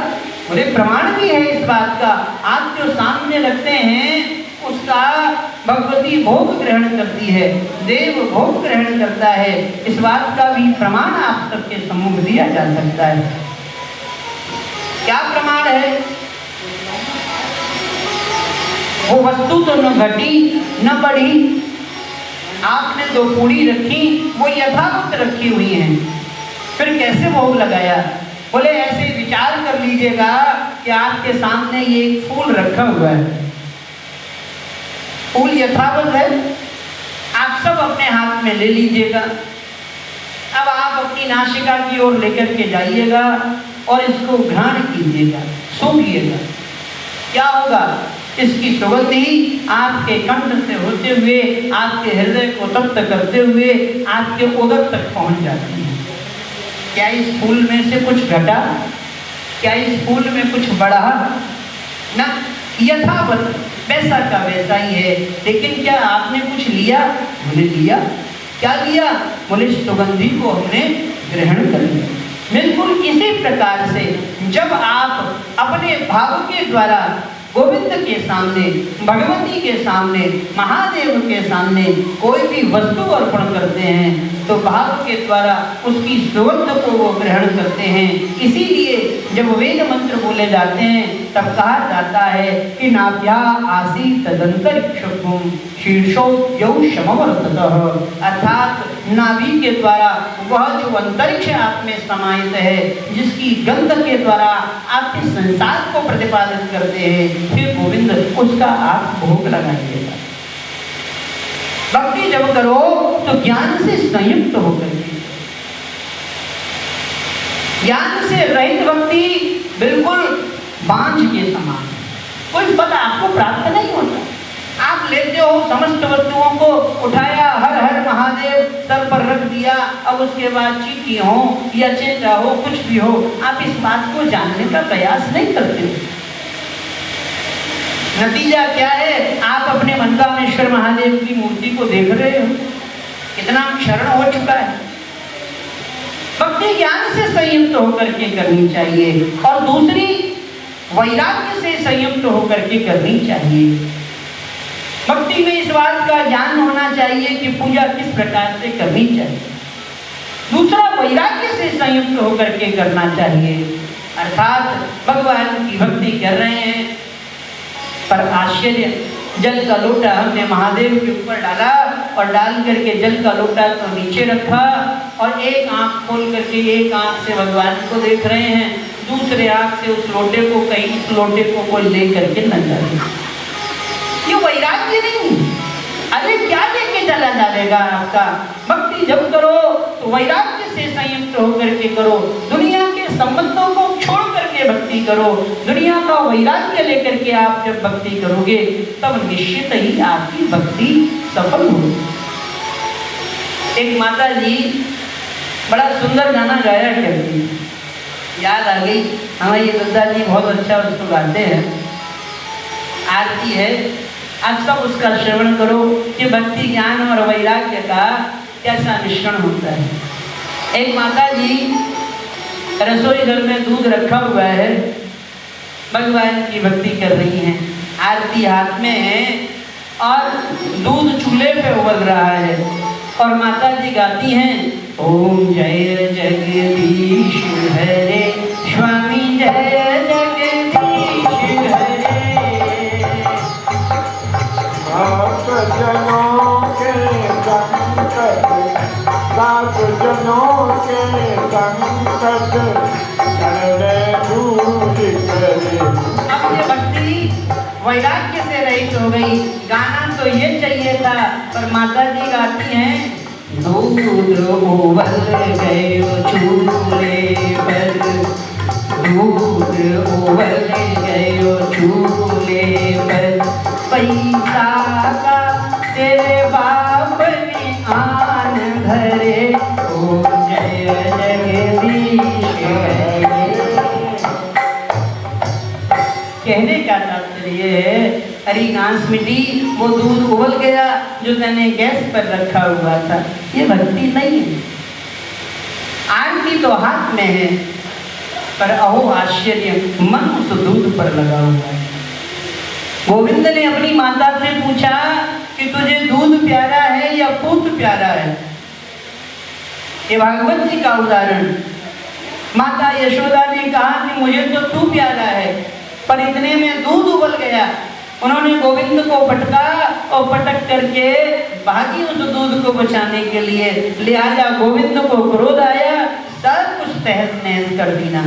बोले प्रमाण भी है इस बात का, आप जो सामने रखते हैं उसका भगवती भोग ग्रहण करती है, देव भोग ग्रहण करता है, इस बात का भी प्रमाण आप सबके सम्मुख दिया जा सकता है। क्या प्रमाण है? वो वस्तु तो न घटी न बढ़ी, आपने 2 पूड़ी रखी, वो यथावत रखी हुई हैं, फिर कैसे भोग लगाया? बोले ऐसे विचार कर लीजिएगा कि आपके सामने ये एक फूल रखा हुआ है, फूल यथावत है, आप सब अपने हाथ में ले लीजिएगा। अब आप अपनी नासिका की ओर लेकर के जाइएगा और इसको घ्राण कीजिएगा, सूंघिएगा। क्या होगा? इसकी सुगंध ही आपके कंठ से होते हुए आपके हृदय को तप्त करते हुए आपके उदर तक पहुंच जाती है। क्या इस फूल में से कुछ घटा? क्या इस फूल में कुछ बढ़ा? ना, यथावत वैसा का वैसा ही है। लेकिन क्या आपने कुछ लिया? बोले लिया। क्या लिया? बोले सुगंधी को हमने ग्रहण कर लिया। बिल्कुल इसी प्रकार से जब आप अपने भाव के द्वारा गोविंद के सामने, भगवती के सामने, महादेव के सामने कोई भी वस्तु अर्पण करते हैं तो भाव के द्वारा उसकी सुगंध को वो ग्रहण करते हैं। इसीलिए जब वेद मंत्र बोले जाते हैं तब कहा जाता है कि नाभ्या आसीत् तदंतरिक्षं शीर्षो यौ समवर्ततः, अर्थात नाभि के द्वारा वह जो अंतरिक्ष आप में समाहित है, जिसकी गंध के द्वारा आपके संसार को प्रतिपादित करते हैं, फिर गोविंद उसका आप भोग लगाइएगा। भक्ति जब करो तो ज्ञान से संयुक्त होकर के, ज्ञान से रहित भक्ति बिल्कुल बांझ के समान है, कोई पद आपको प्राप्त नहीं होता। आप लेते हो समस्त वस्तुओं को, उठाया हर हर महादेव सर पर रख दिया, अब उसके बाद चीटी हो या चेता हो कुछ भी हो, आप इस बात को जानने का प्रयास नहीं करते हो। नतीजा क्या है? आप अपने मनकामेश्वर महादेव की मूर्ति को देख रहे हो, कितना क्षरण हो चुका है। भक्ति ज्ञान से संयुक्त होकर के करनी चाहिए और दूसरी वैराग्य से संयुक्त होकर के करनी चाहिए। भक्ति में इस बात का ज्ञान होना चाहिए कि पूजा किस प्रकार से करनी चाहिए। दूसरा वैराग्य से संयुक्त होकर के करना चाहिए, अर्थात भगवान की भक्ति कर रहे हैं पर आश्चर्य, जल का लोटा हमने महादेव के ऊपर डाला और डाल करके जल का लोटा तो नीचे रखा और एक आंख खोल करके एक आंख से भगवान को देख रहे हैं, दूसरे आंख से उस लोटे को कहीं इस लोटे को कोई ले करके न जाए। ये वैराग्य नहीं। अरे क्या लेके चला जाएगा आपका? भक्ति जब करो तो वैराग्य से संयुक्त होकर के करो, दुनिया के संबंधों को छोड़ करके भक्ति करो, दुनिया का वैराग्य लेकर के आप जब भक्ति करोगे तब निश्चित ही आपकी भक्ति सफल होगी। एक माता जी बड़ा सुंदर गाना गाया करती, याद आ गई, हमारे दद्दा जी बहुत अच्छा उसको गाते हैं। आरती है, आप सब उसका श्रवण करो कि भक्ति ज्ञान और वैराग्य का कैसा मिश्रण होता है। एक माता जी रसोई घर में दूध रखा हुआ है, भगवान की भक्ति कर रही हैं, आरती हाथ में है और दूध चूल्हे पे उबल रहा है और माता जी गाती हैं, ओम जय जगदीश हरे स्वामी जय जगदीश हरे। जनों के संकट, सात जनों के संकट करने दूर करे। अब ये भक्ति वैराग्य से रहित हो गई। गाना तो ये चाहिए था पर माता जी गाती हैं, दूध उबल गए चूल्हे पर, दूध उबल गए चूल्हे पर, पैसा का तेरे बाप ने आन भरे, ओ जय जगदीश हरे। कहने का तात्पर्य है, अरे घास मिट्टी, वो दूध उबल गया जो मैंने गैस पर रखा हुआ था, ये भक्ति नहीं है। आरती तो हाथ में है पर अहो आश्चर्य, मन उस दूध पर लगा हुआ है। गोविंद ने अपनी माता से पूछा कि तुझे दूध प्यारा है या पूत प्यारा है? ये भागवत जी का उदाहरण। माता यशोदा ने कहा कि मुझे तो तू प्यारा है, पर इतने में दूध उबल गया। उन्होंने गोविंद को पटका और पटक करके भागी उस दूध को बचाने के लिए। लिहाजा गोविंद को क्रोध आया, सब कुछ तहस नहस कर देना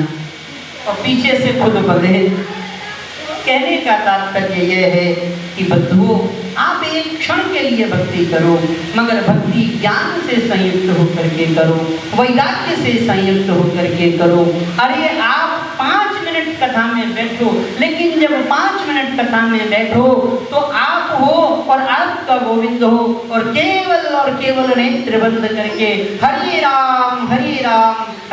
और पीछे से खुद बंधे। कहने का तात्पर्य यह है कि बंधुओं, आप एक क्षण के लिए भक्ति करो, मगर भक्ति ज्ञान से संयुक्त होकर के करो, वैराग्य से संयुक्त होकर के करो। अरे आप 5 मिनट कथा में बैठो, लेकिन जब 5 मिनट कथा में बैठो तो आप हो और आपका गोविंद हो और केवल नेत्र बंद करके हरे राम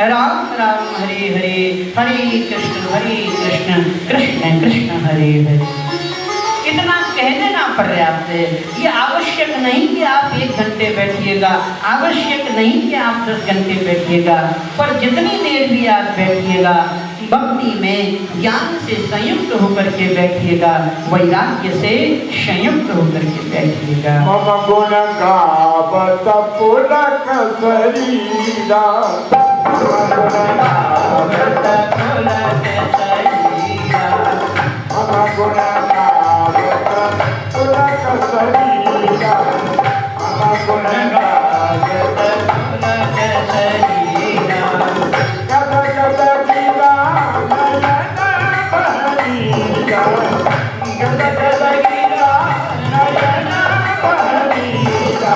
राम राम हरे हरे, हरे कृष्ण कृष्ण कृष्ण हरे हरे। इतना कह देना पर्याप्त है। ये आवश्यक नहीं कि आप 1 घंटे बैठिएगा, आवश्यक नहीं कि आप 10 घंटे बैठिएगा, पर जितनी देर भी आप बैठिएगा भक्ति में ज्ञान से संयुक्त होकर के बैठिएगा, वैराग्य से संयुक्त होकर के बैठिएगा। मम गुण गावत पुलक शरीरा, मम गुण गावत पुलक शरीरा, मम गुण गावत पुलक शरीरा, मम गुण गावत पुलक शरीरा। कद कद गिरा नयन बहरीरा, कद कद गिरा नयन बहरीरा,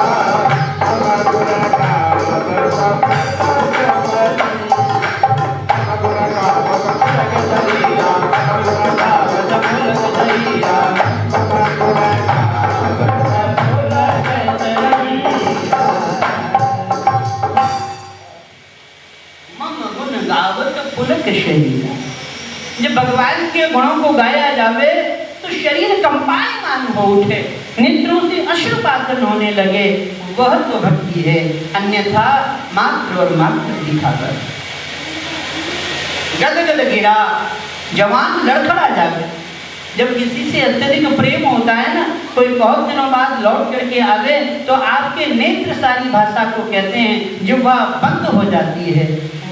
मम गुण गावत पुलक शरीरा, को गाया जावे तो शरीर कंपायमान हो उठे, नेत्रों से अश्रुपातन होने लगे, वह तो भक्ति है। अन्यथा मात्र और मात्र दिखाकर गदगद गिरा जवान लड़खड़ा जावे। जब किसी से अत्यधिक प्रेम होता है ना, कोई बहुत दिनों बाद लौट करके आवे तो आपके नेत्र सारी भाषा को कहते हैं, जो वह बंद हो जाती है,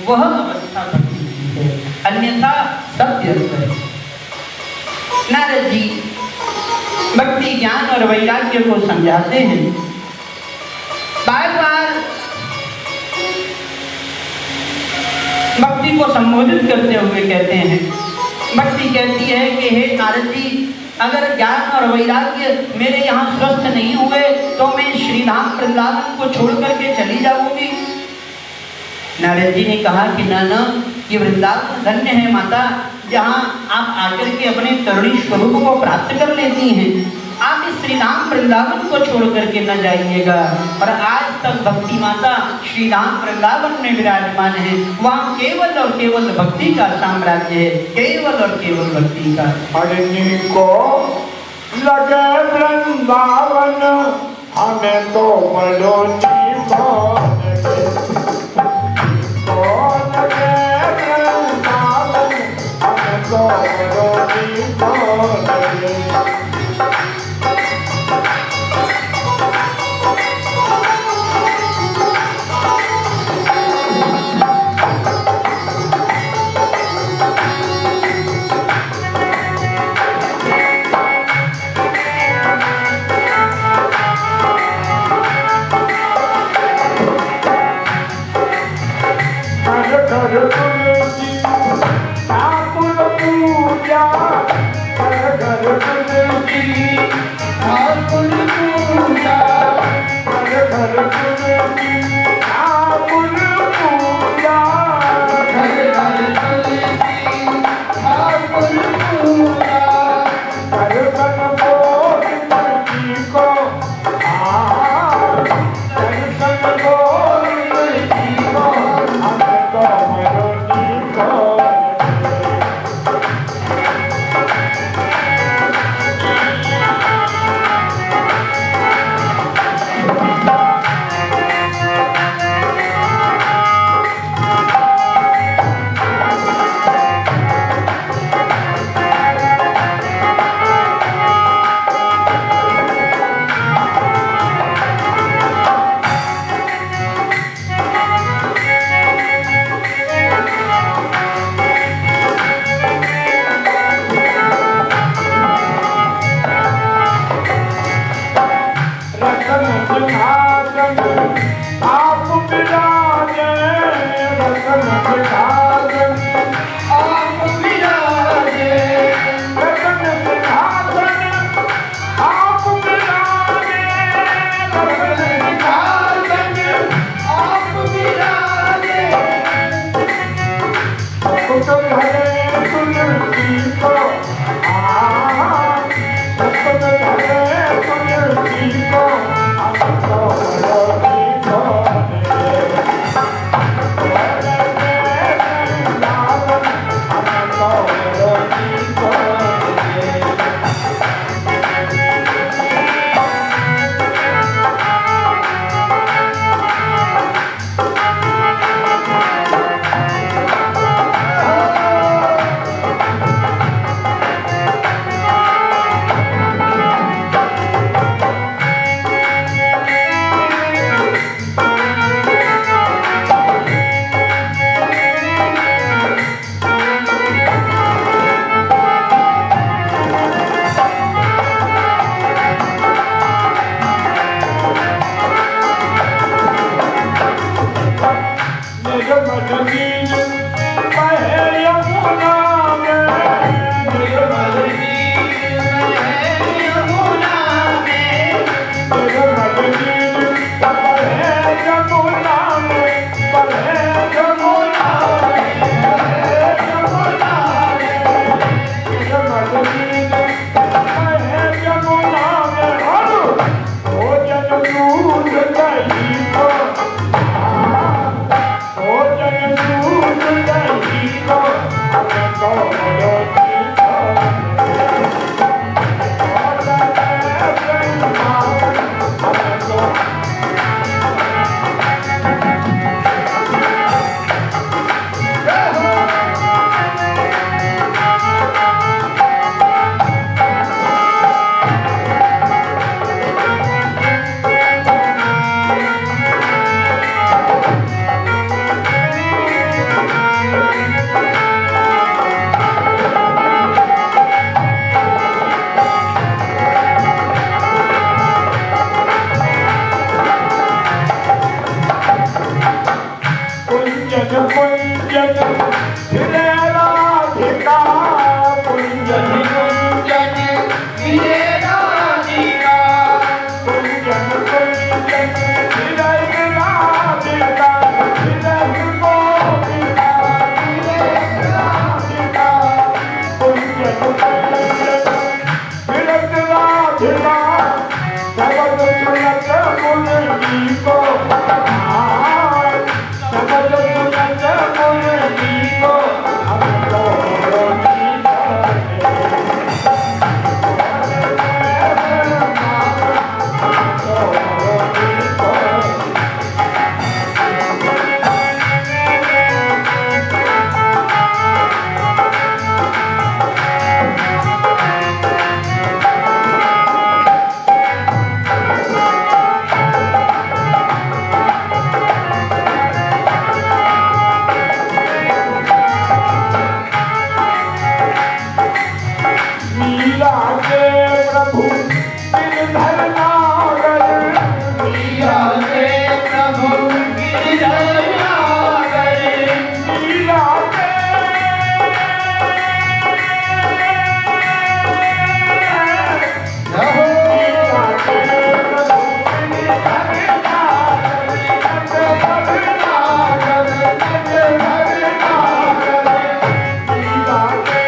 वह अवस्था भक्ति की है, अन्यथा सब व्यर्थ है। नारद जी भक्ति ज्ञान और वैराग्य को समझाते हैं। बार बार भक्ति को संबोधित करते हुए कहते हैं, भक्ति कहती है कि हे नारद जी, अगर ज्ञान और वैराग्य मेरे यहाँ स्वस्थ नहीं हुए तो मैं श्रीधाम वृंदावन को छोड़ करके चली जाऊंगी। नारद जी ने कहा कि न, ये वृंदावन धन्य है माता, जहाँ आप आकर के अपने तरुणी स्वरूप को प्राप्त कर लेती हैं। आप इस श्रीधाम वृंदावन को छोड़ करके न जाइएगा। और आज तक भक्ति माता श्रीधाम वृंदावन में विराजमान है, वहाँ केवल और केवल भक्ति का साम्राज्य है, केवल और केवल भक्ति का। हरिणी को लगे वृंदावन, हमें तो बलोची को लगे वृंदावन, हमें तो बलोची को लगे। भोजन कुंजन फिरे राधिका कुंजन कुंजन फिरे राधिका कुंजन कुंजन फिरे राधिका फिरे गोपिका फिरे राधिका कुंजन कुंजन फिरे राधिका जगत सुनत मुनि को जगत सुनत मुनि को हम तो लीला के प्रभु गिरधर नागर लीला के प्रभु गिरधर नागर लीला के लीला के प्रभु गिरधर नागर गिरधर नागर गिरधर नागर लीला के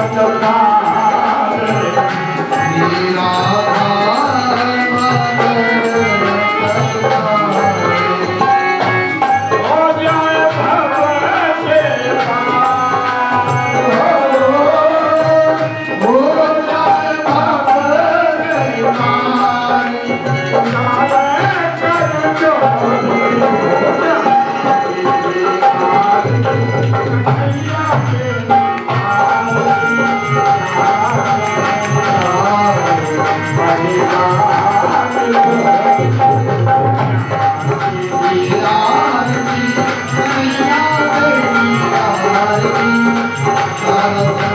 Thank you.